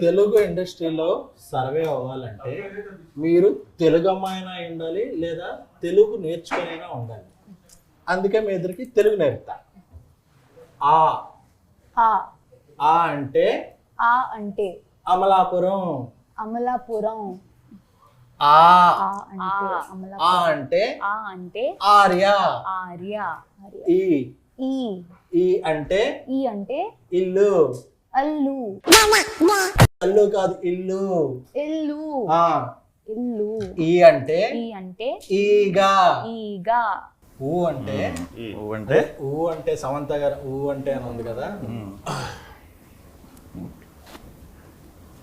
తెలుగు ఇండస్ట్రీలో సర్వే అవ్వాలంటే మీరు తెలుగు అమ్మాయినా ఉండాలి లేదా తెలుగు నేర్చుకునైనా ఉండాలి. అందుకే మీ ఇద్దరికి తెలుగు నేర్పుతా. ఆ ఆ ఆ అంటే ఆ అంటే అమలాపురం. అమలాపురం. ఆ ఆ అంటే అమలాపురం. ఆ అంటే ఆ అంటే ఆర్య. ఆర్య. ఈ ఈ ఈ అంటే ఈ అంటే ఇల్లు. అల్లు. అల్లు కాదు, ఇల్లు. ఇల్లు. ఆ ఇల్లు. ఈ అంటే ఈ అంటే ఈగా. ఈగా. ఊ అంటే అంటే ఊ అంటే సమంత గారు ఊ అంటే అని ఉంది కదా,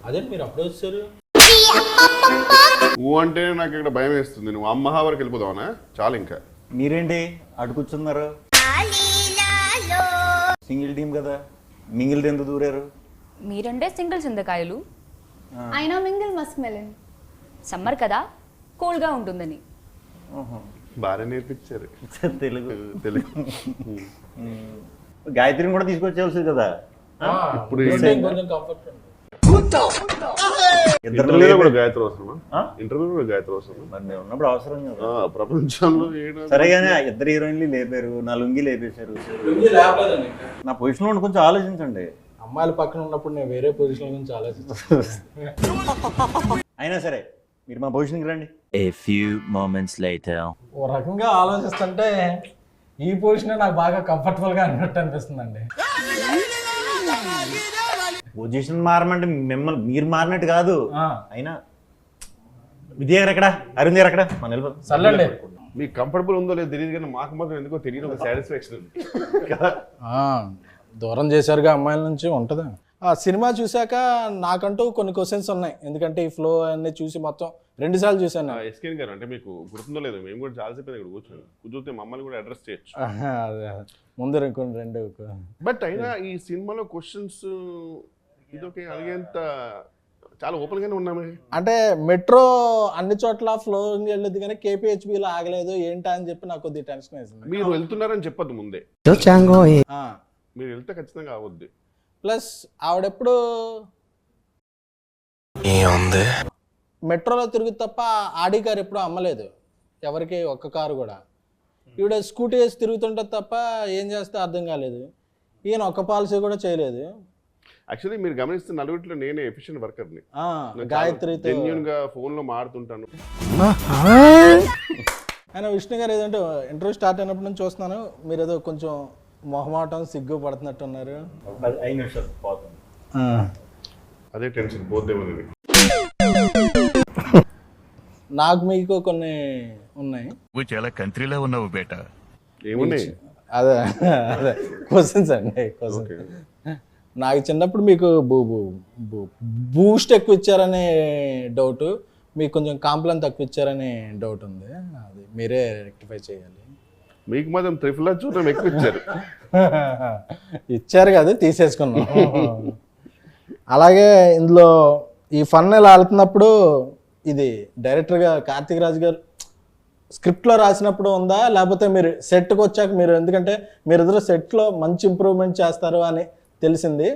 అదే మీరు అప్పుడే వచ్చారు. ఊ అంటే నాకు ఇక్కడ భయం వేస్తుంది. నువ్వు అమ్మ వరకు వెళ్ళిపోదావునా? చాలు ఇంకా. మీరేంటి అటు కూర్చున్నారు? సింగిల్ టీం కదా, మింగిల్ ఎందుకు దూరారు? మీరంటే సింగిల్ చింతకాయలు, అయినా మింగిల్ మస్క్ మెలన్. సమ్మర్ కదా కూల్గా ఉంటుందని. బాగా నేర్పించారు తెలుగు. తెలుగు. గాయత్రిని కూడా తీసుకొచ్చేవాల్సింది కదా. ఇప్పుడు కొంచెం కంఫర్ట్ ఉంది. ఇంటర్వ్యూలో కూడా గాయత్రి అవసరమా? ఇంటర్వ్యూలో కూడా గాయత్రి అవసరమా? మరి నేను ఉన్నప్పుడు అవసరం కదా. ప్రపంచంలో సరేగానే ఇద్దరు హీరోయిన్లు లేపారు, నా లుంగి లేపేశారు. నా పొజిషన్లో ఉండి కొంచెం ఆలోచించండి. అమ్మాయిల పక్కన ఉన్నప్పుడు నేను వేరే పొజిషన్ గురించి ఆలోచిస్తాను. అయినా సరే మీరు మా పొజిషన్కి రండి. A few moments later. ఓ రకంగా ఆలోచిస్తుంటే ఈ పొజిషన్ నాకు బాగా కంఫర్టబుల్ గా అన్నట్టు అనిపిస్తుందండి. పొజిషన్ మారమంటే మిమ్మల్ని మీరు మారినట్టు కాదు. అయినా విద్య గారు ఎక్కడ, అరుణ్ గారు ఎక్కడ? మన వెళ్ళిపోతాం. సర్లేండి. మీకు కంఫర్టబుల్ ఉందో లేదో తెలియదు కానీ మాకు మాత్రం ఎందుకో తెలియదు ఒక సాటిస్ఫాక్షన్ ఉంది కదా. దూరం చేశారుగా అమ్మాయిల నుంచి ఉంటుందా? ఆ సినిమా చూశాక నాకంటూ కొన్ని క్వశ్చన్స్ ఉన్నాయి. ఎందుకంటే ఈ ఫ్లో అన్ని చూసి మొత్తం 2 సార్లు చూశాను. ఎస్కేన్ గారు అంటే మీకు గుర్తుందో లేదో, మేము కూడా చాలాసేపు ఇక్కడ కూర్చొని మమ్మల్ని కూడా అడ్రస్ చేయొచ్చు. ముందు కొన్ని 2. బట్ అయినా ఈ సినిమాలో క్వశ్చన్స్ ఇదొకే అడిగేంత చాలా ఓపెన్ గానే ఉన్నామే. అంటే మెట్రో అన్ని చోట్ల ఫ్లో వెళ్ళదు కానీ కేపీహెచ్బిలో ఆగలేదు ఏంటా అని చెప్పి నాకు కొద్దిగా టెన్షన్ వేసింది. మీరు వెళ్తున్నారని చెప్పద్దు ముందే, మీరు వెళ్తే ఖచ్చితంగా అవద్దు. ప్లస్ ఆవిడెప్పుడు మెట్రోలో తిరుగు తప్ప ఆడి కారు ఎప్పుడు అమ్మలేదు ఎవరికి, ఒక్క కారు కూడా. ఈవిడ స్కూటీ వేసి తిరుగుతుంటుంది తప్ప ఏం చేస్తే అర్థం కాలేదు. ఈయన ఒక్క పాలసీ కూడా చేయలేదు. యాక్చువల్లీ మీరు గమనిస్తే నలుగురిలో నేనే ఎఫిషియెంట్ వర్కర్ని. గాయత్రితో జెన్యూన్ గా ఫోన్ లో మాడుతుంటాను. ఆయన విష్ణు గారు ఏదంటే ఇంటర్వ్యూ స్టార్ట్ అయినప్పటి నుంచి చూస్తున్నాను, మీరు ఏదో కొంచెం మొహమాటం సిగ్గు పడుతున్నట్టున్నారు. 5 నిమిషాలు పోతుంది. అదే టెన్షన్ పోద్దేమో. నాకు మీకు కొన్ని ఉన్నాయి. చాలా కంట్రీలో ఉన్నావు బేట. ఏమున్నాయి? అదే అదే క్వశ్చన్స్ అండి. క్వశ్చన్ నాకు చిన్నప్పుడు మీకు బూస్ట్ ఎక్కువ ఇచ్చారనే డౌట్, మీకు కొంచెం కాంప్లైన్ తక్కువ ఇచ్చారనే డౌట్ ఉంది. అది మీరే రెక్టిఫై చేయాలి. మీకు మాత్రం త్రిఫుల్ చూడడం ఎక్కువ ఇచ్చారు. ఇచ్చారు కదా, తీసేసుకున్నాం. అలాగే ఇందులో ఈ ఫన్ ఇలా వెళ్తున్నప్పుడు ఇది డైరెక్టర్గా కార్తీక్ రాజ్ గారు స్క్రిప్ట్లో రాసినప్పుడు ఉందా, లేకపోతే మీరు సెట్కి వచ్చాక మీరు, ఎందుకంటే మీరిద్దరు సెట్లో మంచి ఇంప్రూవ్మెంట్ చేస్తారు అని తెలిసింది.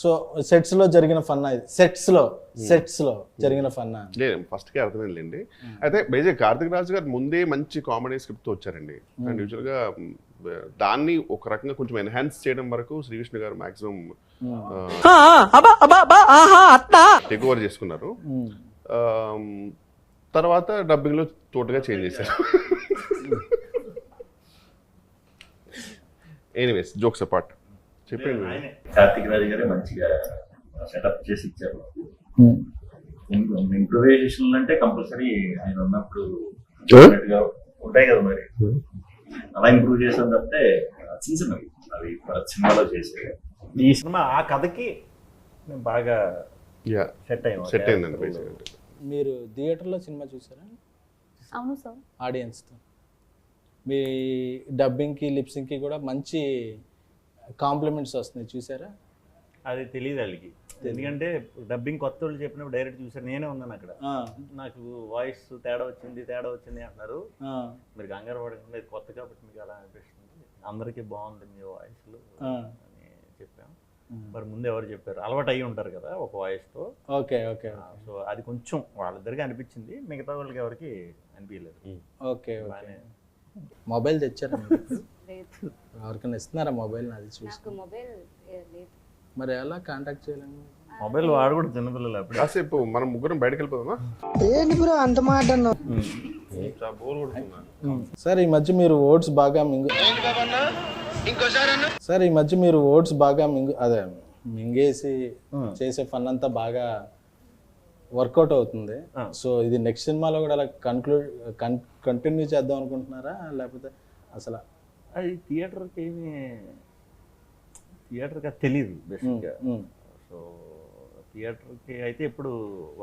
సో సెట్స్లో జరిగిన ఫన్నా ఇది? సెట్స్లో జరిగిన ఫన్నా? లేదు, ఫస్ట్కే అర్థమైందండి. అయితే బేసిక్ కార్తిక్ రాజు గారు ముందే మంచి కామెడీ స్క్రిప్ట్తో వచ్చారండి. అండ్ యూజువల్గా దాన్ని ఒక రకంగా కొంచెం ఎన్హాన్స్ చేయడం వరకు శ్రీ విష్ణు గారు మాక్సిమం టేక్ ఓవర్ చేసుకున్నారు. తర్వాత డబ్బింగ్లో టోటల్గా చేంజ్ చేశారు. ఎనీవేస్, జోక్స్ అపార్ట్, చెప్పండి. కార్తీక్ రాజు గారే మంచిగా సెటప్ చేసి ఇచ్చారు. ఇంప్రూవైజేషన్ అంటే కంపల్సరీ ఆయన ఉన్నప్పుడు ఉంటాయి కదా, మరి అలా ఇంప్రూవ్ చేసాం తప్పితే చిన్న చిన్నవి అవి సినిమాలో చేసే. ఈ సినిమా ఆ కథకి బాగా సెట్ అయిందండి. మీరు థియేటర్లో సినిమా చూసారా? అవును సార్. ఆడియన్స్తో మీ డబ్బింగ్కి లిప్సింగ్కి కూడా మంచి కాంప్లిమెంట్స్ వస్తున్నాయి, చూసారా? అది తెలియదు వాళ్ళకి, ఎందుకంటే డబ్బింగ్ కొత్త వాళ్ళు చెప్పినప్పుడు డైరెక్ట్ చూసారు. నేనే ఉన్నాను అక్కడ. నాకు వాయిస్ తేడా వచ్చింది అంటున్నారు. మీరు కంగారు పడకండి, కొత్త కాబట్టి మీకు అలా అనిపిస్తుంది, అందరికీ బాగుంటుంది మీ వాయిస్లు అని చెప్పాం. మరి ముందు ఎవరు చెప్పారు, అలవాటు అయ్యి ఉంటారు కదా ఒక వాయిస్తో. ఓకే ఓకే సో అది కొంచెం వాళ్ళిద్దరికి అనిపించింది, మిగతా వాళ్ళకి ఎవరికి అనిపించలేదు. Okay okay. బాగానే. మొబైల్ తెచ్చారా మీరు? లేదు, ఎవరికైనా ఇస్తున్నారా మొబైల్ అది చూసి? నాకు మొబైల్ లేదు. మరి ఎలా కాంటాక్ట్ చేయాలండి? మొబైల్ వాడు కూడా చిన్నపిల్లలు అప్పుడు. కాసేపు మనం ముగ్గురం బయటకు వెళ్ళిపోదామా? చాలా బోర్ కొడుతున్నా. సార్ ఈ మధ్య మీరు ఓట్స్ బాగా సార్ ఈ మధ్య మీరు ఓట్స్ బాగా అదే మింగేసి చేసే ఫన్ అంతా బాగా వర్కౌట్ అవుతుంది. సో ఇది నెక్స్ట్ సినిమాలో కూడా అలా కంటిన్యూ చేద్దాం అనుకుంటున్నారా, లేకపోతే అసలు? అది థియేటర్కి అది తెలియదు బేసిక్గా. సో థియేటర్కి అయితే ఎప్పుడు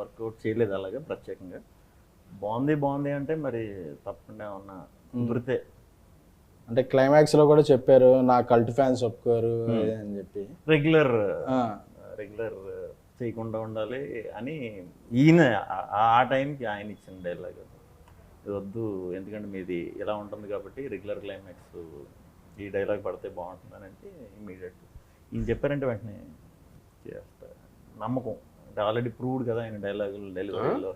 వర్కౌట్ చేయలేదు అలాగా ప్రత్యేకంగా. బాగుంది అంటే మరి తప్పకుండా ఉన్న కుదిరితే. అంటే క్లైమాక్స్ లో కూడా చెప్పారు నా కల్ట్ ఫ్యాన్స్ ఒప్పుకోరు అని చెప్పి. రెగ్యులర్ చేయకుండా ఉండాలి అని ఈయన ఆ టైంకి ఆయన ఇచ్చిన డైలాగ్. ఇది వద్దు, ఎందుకంటే మీది ఇలా ఉంటుంది కాబట్టి రెగ్యులర్ క్లైమాక్స్ ఈ డైలాగ్ పడితే బాగుంటుందని అంటే ఇమ్మీడియట్ ఈయన చెప్పారంటే వెంటనే చేస్తా. నమ్మకం అంటే ఆల్రెడీ ప్రూవ్డ్ కదా ఆయన డైలాగులు డెలివరీలో.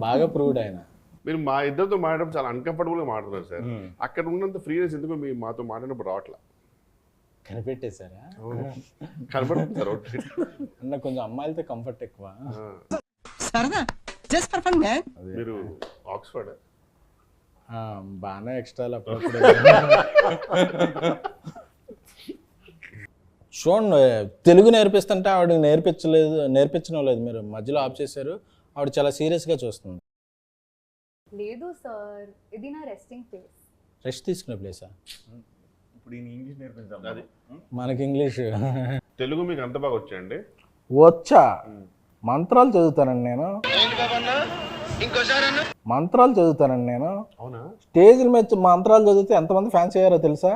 బాగా ప్రూవ్డ్ ఆయన. మీరు మా ఇద్దరితో మాట్లాడడం చాలా అన్కంఫర్టబుల్గా మాట్లాడుతున్నారు సార్. అక్కడ ఉన్నంత ఫ్రీనెస్ ఎందుకు మీ మాతో మాట్లాడినప్పుడు రావట్లా? కనిపెట్టేశారా? కనపడుతుంది సార్. అన్న కొంచెం అమ్మాయిలతో కంఫర్ట్ ఎక్కువ. మీరు ఆక్స్ఫర్డ్ బాగానే ఎక్స్ట్రాలు అప్పుడప్పుడు. చూడండి, తెలుగు నేర్పిస్తుంటే ఆవిడ నేర్పించడం లేదు, మీరు మధ్యలో ఆఫ్ చేశారు. ఆవిడ చాలా సీరియస్గా చూస్తుంది. లేదు సార్, ఇది నా రెస్టింగ్ ప్లేస్. రెస్ట్ తీసుకునే ప్లేసా? ఇప్పుడు ఈయన ఇంగ్లీష్ నేర్పించాలి. అది మనకి ఇంగ్లీష్ తెలుగు మీకు అంత బాగా వచ్చాయండి? వచ్చా, మంత్రాలు చదువుతానండి నేను. మంత్రాలు చదువుతానండి నేను. అవునా? స్టేజ్ల మీద మంత్రాలు చదివితే ఎంతమంది ఫ్యాన్స్ అయ్యారో తెలుసా?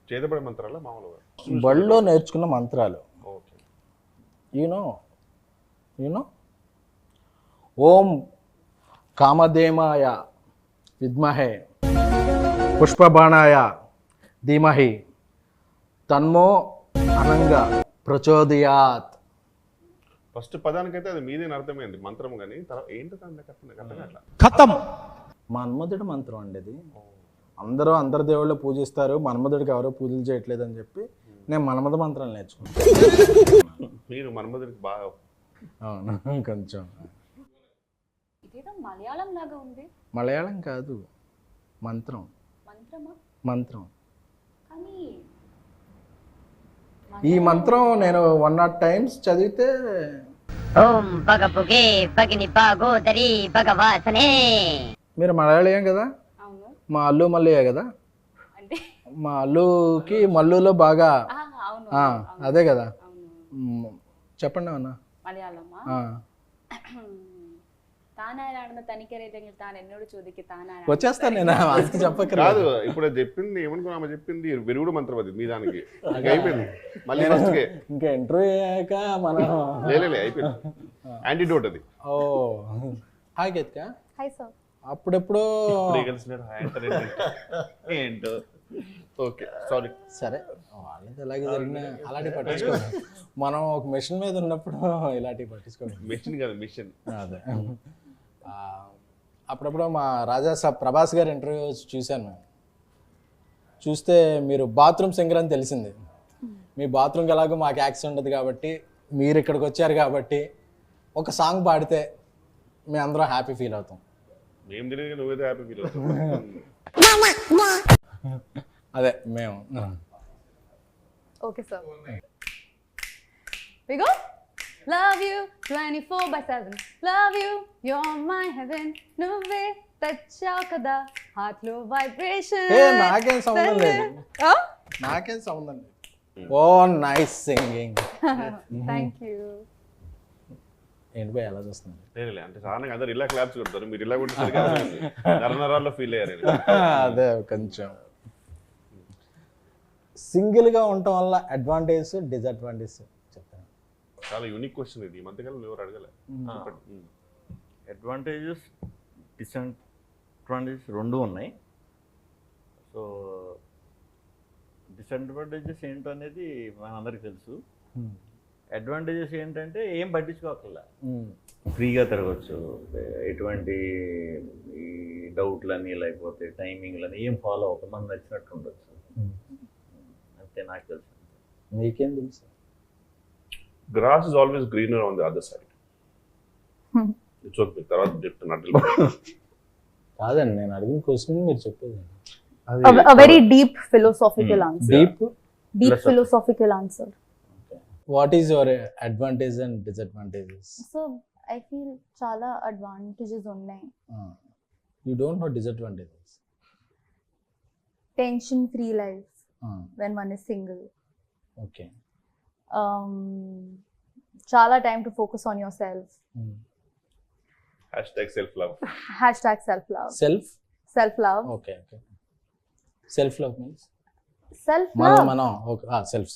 చేతపడే మంత్రాలా మామూలుగా? బడిలో నేర్చుకున్న మంత్రాలు. ఓకే. యూనో ఓం కామధేమాయ విద్మహే పుష్పబాణాయ ధీమహి తన్మో అనంగా ప్రచోదయాత్. ఫస్ట్ పదానికైతే అది మీదే అర్థమైంది మంత్రం, కానీ తర్వాత ఏంటో అట్లా ఖతం. మన్మధుడి మంత్రం అండి అది. అందరు దేవుళ్ళు పూజిస్తారు, మన్మధుడికి ఎవరో పూజలు చేయట్లేదు అని చెప్పి నేను మన్మధ మంత్రాలు నేర్చుకున్నాను. మీరు మన్మధుడికి బాగా. అవును, కొంచెం. ఇదేదో మలయాళం లాగా ఉంది. మలయాళం కాదు, మంత్రం. మంత్రమా? మంత్రం. కానీ ఈ మంత్రం నేను 100 times చదివితే. ఓం పగపుగే పగిని పాగోదరి భగవాసనే. మీరు మలయాళీయం కదా? అవును. మా అల్లు మల్లయ్య కదా? అంటే మా అల్లుకి మల్లులో బాగా. అవును, అదే కదా. అవును. చెప్పండి అన్న. మలయాళమా? తానారాయణ తనిఖీ తానెన్నోడు చూదికి తానారాయణ వచ్చేస్తాను నేను, అందుకు చెప్పక కాదు. ఇప్పుడు అది చెప్పింది ఏమనుకున్నా, ఆమె చెప్పింది విరుగుడు మంత్రం, అది మీ దానికి అయిపోయింది. మళ్ళీ ఫస్ట్కే ఇంకా ఇంటర్వ్యూ అయ్యాక మనం లే అయిపోయింది. యాంటీడోట్ అది. Oh hi Geethika. Hi sir. అప్పుడెప్పుడు ఏంటో. Okay, sorry. సరే, వాళ్ళది ఎలాగే జరిగినా అలాంటివి పట్టించుకోండి. మనం ఒక మిషన్ మీద ఉన్నప్పుడు ఇలాంటివి పట్టించుకోండి. మిషన్ కాదు, మిషన్. అదే. అప్పుడప్పుడు మా రాజా సాబ్ ప్రభాస్ గారి ఇంటర్వ్యూ చూశాను మేము. చూస్తే మీరు బాత్రూమ్ సింగర్ అని తెలిసింది. మీ బాత్రూమ్కి ఎలాగో మాకు యాక్సెస్ ఉండదు కాబట్టి, మీరు ఇక్కడికి వచ్చారు కాబట్టి ఒక సాంగ్ పాడితే మేము అందరం హ్యాపీ ఫీల్ అవుతాం. మేము తెలియదు, నువ్వేదో హ్యాపీ ఫీల్ అవుతావు. అదే మేము. Okay sir. We go. Love you 24/7. Love you, you're my heaven. నువ్వే తెచ్చావు కదా హార్ట్ లో వైబ్రేషన్. నాకేం సంబంధం లేదు, నాకేం సంబంధం లేదు. ఓ నైస్ సింగింగ్. Thank you. ఏంటి పోయి ఎలా చూస్తుంది? లేదు అంటే సాధారణంగా అందరు ఇలా క్లాప్స్ కొడతారు, మీరు ఇలా కొట్టేసరికి నరనరాల్లో ఫీల్ అయ్యారు. అదే కొంచెం సింగిల్గా ఉండటం వల్ల అడ్వాంటేజ్ డిసడ్వాంటేజ్ చెప్తాను. చాలా యూనిక్ క్వశ్చన్ ఇది, ఈ మధ్యకాలం ఎవరు అడగలే. అడ్వాంటేజెస్ డిసడ్వాంటేజెస్ రెండు ఉన్నాయి. సో డిసడ్వాంటేజెస్ ఏంటో అనేది మనందరికీ తెలుసు. అడ్వాంటేజెస్ ఏంటంటే ఏం పట్టించుకోకల్లా, ఫ్రీగా తిరగచ్చు, ఎటువంటి ఈ డౌట్లని లేకపోతే టైమింగ్లని ఏం ఫాలో అవ్వక మనకు నచ్చినట్టు ఉండొచ్చు. అంతే నాకు తెలుసు. మీకేం తెలుసు? Grass is always greener on the other side. It's okay. తర్వాత చెప్తున్నట్టు కాదండి, నేను అడిగిన క్వశ్చన్ మీరు చెప్పేది. A very deep philosophical answer. Deep. Deep philosophical answer. What is your advantage and disadvantages? So I feel చాలా advantages ఉన్నాయి. You don't know disadvantages. Tension free life when one is single. Okay. చాలా time to focus on yourself. #self-love. Hashtag self-love. Self-love. Okay. Okay. Self love means Self-love. మనం okay. Self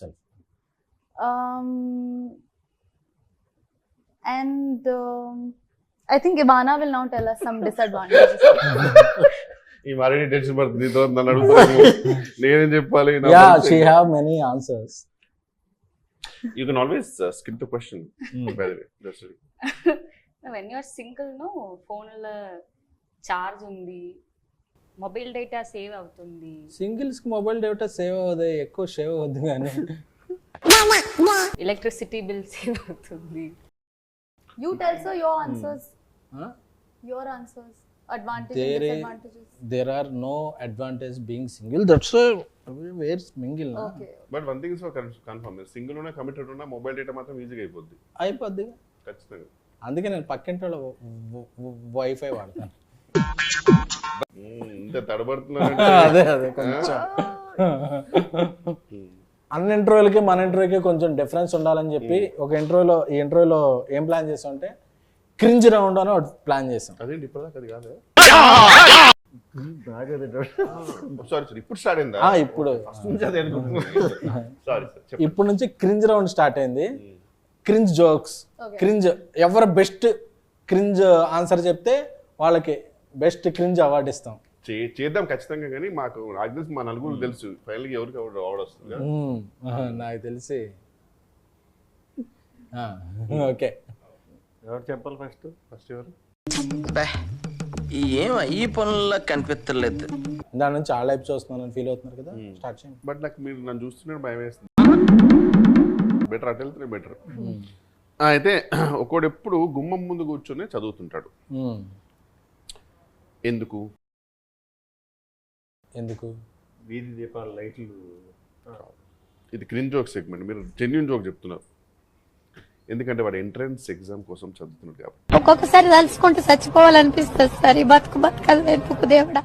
And I think Ivana will now tell us some disadvantages. ఈ మరీ tension పడుతుంది. నీతో నన్ను అడుగుతాను, నేనేం చెప్పాలి? Yeah, she have many answers. You can always skip the question, by the way. Just when you're single no ఫోన్లో charge ఉంది, మొబైల్ డేటా సేవ్ అవుతుంది. సింగిల్స్ కి మొబైల్ డేటా సేవ్ అవ్వదు, ఎక్కువ సేవ్ అవ్వద్దు కానీ. ఎలక్ట్రిసిటీ బిల్ సేవ్ అవుతుంది. You tell sir your answers. Your answers. Advantages and disadvantages. There are no advantage being single. That's where's mingle. Okay. But one thing is for confirm. Single una committed una mobile data మాత్రం ఈజీగా అయిపోద్ది. అయిపోద్ది ఖచ్చితంగా. అందుకే నేను పక్కింటి వాళ్ళ wifi వాడతాను. ఇంత తడబడుతున్నారంటే అదే కొంచెం అన్ని ఇంటర్వ్యూలకి మన ఇంటర్వ్యూకి కొంచెం డిఫరెన్స్ ఉండాలని చెప్పి ఒక ఈ ఇంటర్వ్యూలో ఏం ప్లాన్ చేసాం అంటే క్రింజ్ రౌండ్ అని ఒకటి ప్లాన్ చేసాం. అదేంటి ఇప్పటిదాకా అది కాదు. సారీ ఇప్పుడు స్టార్ట్ అయిందా? ఇప్పుడు సారీ సార్. ఇప్పుడు నుంచి క్రింజ్ రౌండ్ స్టార్ట్ అయింది. క్రింజ్ జోక్స్, క్రింజ్ ఎవరు బెస్ట్ క్రింజ్ ఆన్సర్ చెప్తే వాళ్ళకి బెస్ట్ క్రింజ్ అవార్డు ఇస్తాం. చేద్దాం ఖచ్చితంగా. కానీ మాకు నాకు తెలిసి మా నలుగురు తెలుసు ఫైనల్గా ఎవరికి అవార్డు వస్తుంది. నాకు తెలిసి ఓకే. ఎవరు చెప్పాలి ఫస్ట్? ఎవరు? ఏం ఈ పనుల్లో కనిపించలేదు. దాని నుంచి చాలా లైఫ్ చూస్తున్నాను ఫీల్ అవుతున్నారు కదా, స్టార్ట్ చేయండి. బట్ నాకు మీరు నన్ను చూస్తున్నట్టు భయం వేస్తుంది. బెటర్ అటు వెళ్తే బెటర్. అయితే ఒకడు ఎప్పుడు గుమ్మం ముందు కూర్చొని చదువుతుంటాడు. ఎందుకు? వీధి దీపాల లైట్లు. ఇది క్రింజ్ జోక్ సెగ్మెంట్. మీరు జెన్యూన్ జోక్ చెప్తున్నారు. ఎందుకంటే వాడు ఎంట్రన్స్ ఎగ్జామ్ కోసం చదువుతున్నాడు కాబట్టి. ఒక్కొక్కసారి తలుచుకుంటూ చచ్చిపోవాలనిపిస్తుంది సార్. ఈ బతుకలు వెతుకు దేవుడా.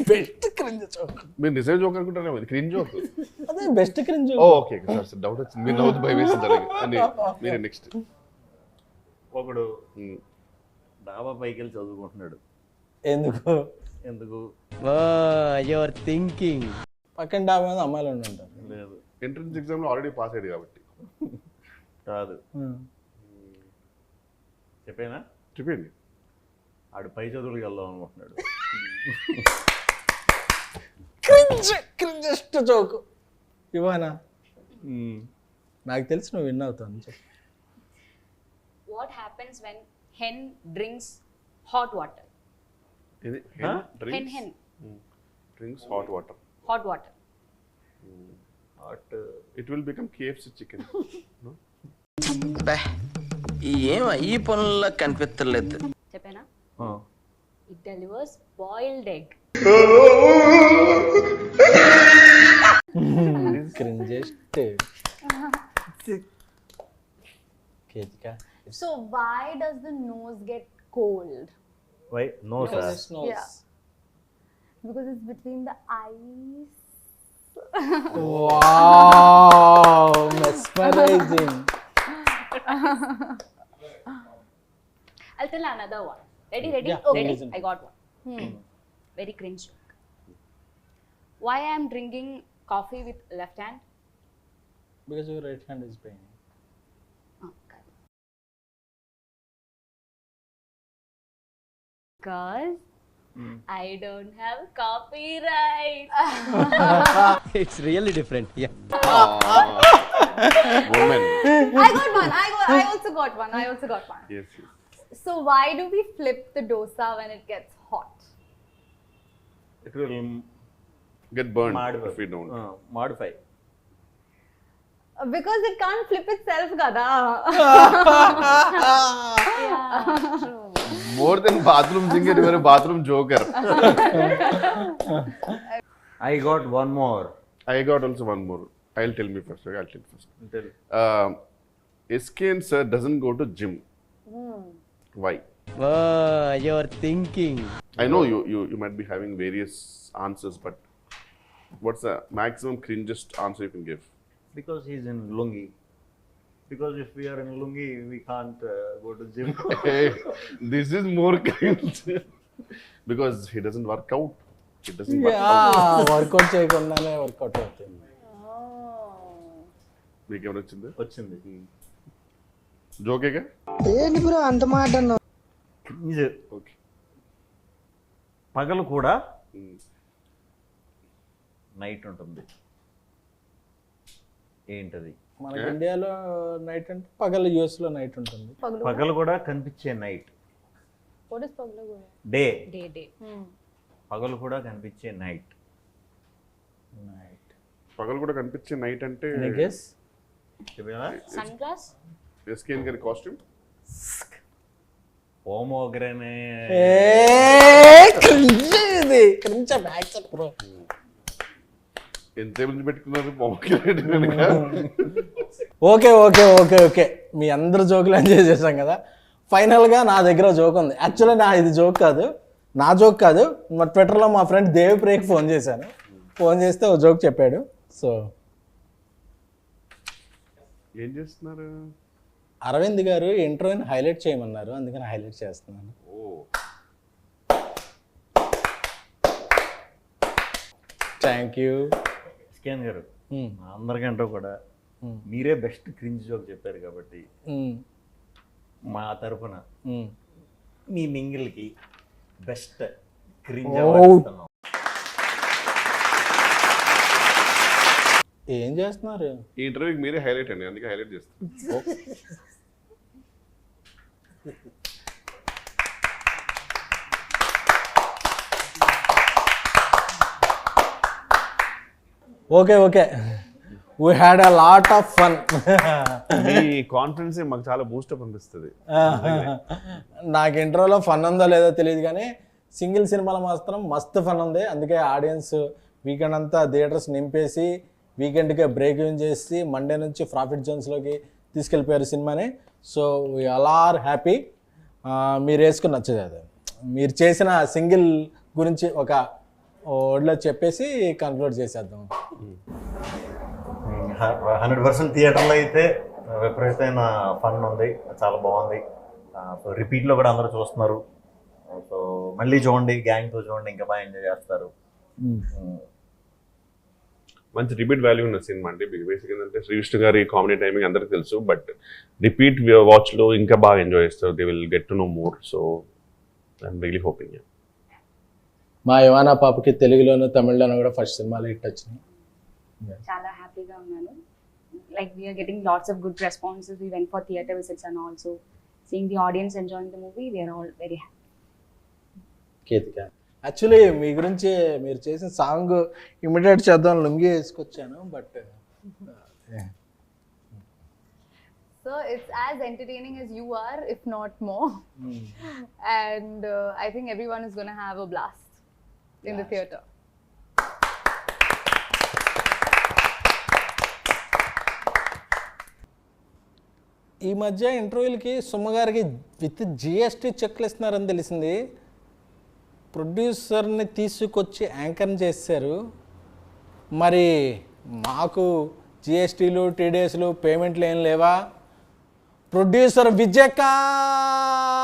Best cringe joke. మీరు నిజం జోక్ అనుకుంటారేమో, ఇది క్రింజ్ జోక్. అదే best cringe. Okay sir, doubt వచ్చింది. మీరు నవ్వుతూ భయం వేసింది. మీరే నెక్స్ట్. ఒకడు డాబా పైకి వెళ్ళి చదువుకుంటున్నాడు. ఎందుకు? Your thinking. పక్కన డాబా మీద అమ్మాయిలు ఉంటారు. లేదు, ఎంట్రన్స్ ఎగ్జామ్ లో ఆల్రెడీ పాస్ అయ్యాడు కాబట్టి. కాదు. చెప్పండి. ఆడు పై చదువులకు వెళ్దాం అనుకుంటున్నాడు. క్రింజెస్ట్ జోక్ ఇవానా? నాకు తెలిసి నువ్వు విన్ అవుతాను. What happens when hen drinks hot water? Hen drinks hot water. It will become KFC chicken. No? ఏం ఈ పనుల్లో కనిపించలేదు. చెప్పేనా? It delivers boiled egg. Cringiest. Ketika. So why does the nose get cold? Why? No, sir. Yeah. Because it's between the eyes. Wow, mesmerizing. I'll tell another one. Ready? Yeah, Okay, listen. I got one. Very cringe joke. Why I am drinking coffee with left hand? Because your right hand is paining. Because I don't have copyright. It's really different. Yeah. Woman. I got one. I also got one. Yes. So why do we flip the dosa when it gets hot? It will Get burned modify. if we don't. Modify. Because it can't flip itself, gada. More than bathroom singer, you are a bathroom joker. I got one more. I got also one more. I'll tell me first. Okay, I'll tell first. Tell. SKN sir doesn't go to gym. Why? Oh, you're thinking. I know you might be having various answers, but what's the maximum cringest answer you can give? Because he's in lungi. Because if we are in lungi, we can't go to gym. Hey, this is more cringe. Because he doesn't work out. He doesn't work out. Workout చేయకుండానే workout అవుతుంది. మీకు ఏమైనా వచ్చింది? వచ్చింది. జోకేగా? ఇది okay. పగలు కూడా night ఉంటుంది. ఏంటది? మనకి ఇండియాలో నైట్ అంటే పగలు, యుఎస్ లో నైట్ ఉంటుంది. పగలు కూడా కనిపించే night. What is paglagu? Day. Day. పగలు కూడా కనిపించే నైట్. పగలు కూడా కనిపించే నైట్ అంటే గెస్ Sunglass? ఎస్కేఎన్ గారి కాస్ట్యూమ్. ఓమోగ్రనే. ఇది క్రింజ్ బ్యాక్ బ్రో. ఎంతసేపు నుంచి పెట్టుకున్నారు పొమ్మకిరేట్ కనుక. ఓకే మీ అందరు జోకులు ఎంజాయ్ చేశాం కదా. ఫైనల్గా నా దగ్గర జోక్ ఉంది. యాక్చువల్లీ ఇది జోక్ కాదు, నా జోక్ కాదు. మా ట్విట్టర్లో మా ఫ్రెండ్ దేవిప్రియకి ఫోన్ చేశాను. ఫోన్ చేస్తే ఓ జోక్ చెప్పాడు. సో ఏం చేస్తున్నారు? అరవింద్ గారు ఇంటర్వ్యూని హైలైట్ చేయమన్నారు, అందుకని హైలైట్ చేస్తున్నాను. ఓ థ్యాంక్ యూ. స్కాన్ గారు అందరికంటే కూడా మీరే బెస్ట్ క్రింజ్ జోక్ చెప్పారు కాబట్టి మా తరఫున మీ మింగిల్కి బెస్ట్ క్రింజ్ అవార్డు. ఏం చేస్తున్నారు? ఈ ఇంటర్వ్యూకి మీరే హైలైట్ అండి, అందుకే హైలైట్ చేస్తాను. Okay we had a lot of fun. Me confidence మాకు చాలా బూస్టప్ అనిపిస్తుంది. నాకు ఇంట్రోలో ఫన్ ఉందో లేదో తెలియదు కానీ సింగిల్ సినిమాలో మాత్రం మస్తు ఫన్ ఉంది. అందుకే ఆడియన్స్ వీకెండ్ అంతా థియేటర్స్ నింపేసి వీకెండ్కే బ్రేక్ ఇన్ చేసి మండే నుంచి ప్రాఫిట్ జోన్స్లోకి తీసుకెళ్ళిపోయారు సినిమాని. So we all are happy. మీరు వేసుకుని నచ్చదు అది. మీరు చేసిన సింగిల్ గురించి ఒక వర్డ్లో చెప్పేసి కన్క్లూడ్ చేసేద్దాం. 100% థియేటర్లో అయితే విపరీతమైన ఫన్ ఉంది, చాలా బాగుంది. సో రిపీట్లో కూడా అందరూ చూస్తున్నారు. సో మళ్ళీ చూడండి, గ్యాంగ్తో చూడండి, ఇంకా బాగా ఎంజాయ్ చేస్తారు. మంచి రిపీట్ వాల్యూ ఉన్న సినిమా అండి. బేసిక్ ఏంటంటే శ్రీవిష్ణు గారి కామెడీ టైమింగ్ అందరికి తెలుసు, బట్ రిపీట్ వాచ్లో ఇంకా బాగా ఎంజాయ్ చేస్తారు. They will get to know more. So I'm really hoping. మా యువానా పాపకి తెలుగులోను తమిళ్లోనూ కూడా ఫస్ట్ సినిమాలు హిట్ వచ్చినాయి. చాలా హ్యాపీగా ఉన్నాను. Like we are getting lots of good responses. We went for theatre visits and also seeing the audience enjoying the movie. We are all very happy. Ketika, actually మీ గురించి మీరు చేసిన సాంగ్ ఇమిడియేట్ చేద్దాం లుంగి వేసుకొచ్చాను, but So it's as entertaining as you are, if not more. And I think everyone is going to have a blast in the theatre. ఈ మధ్య ఇంటర్వ్యూలకి సుమ్మగారికి with GST చెక్లు ఇస్తున్నారని తెలిసింది. ప్రొడ్యూసర్ని తీసుకొచ్చి యాంకర్ని చేశారు. మరి మాకు జిఎస్టీలు టీడీఎస్లు పేమెంట్లు ఏం లేవా? ప్రొడ్యూసర్ విజయకాంత్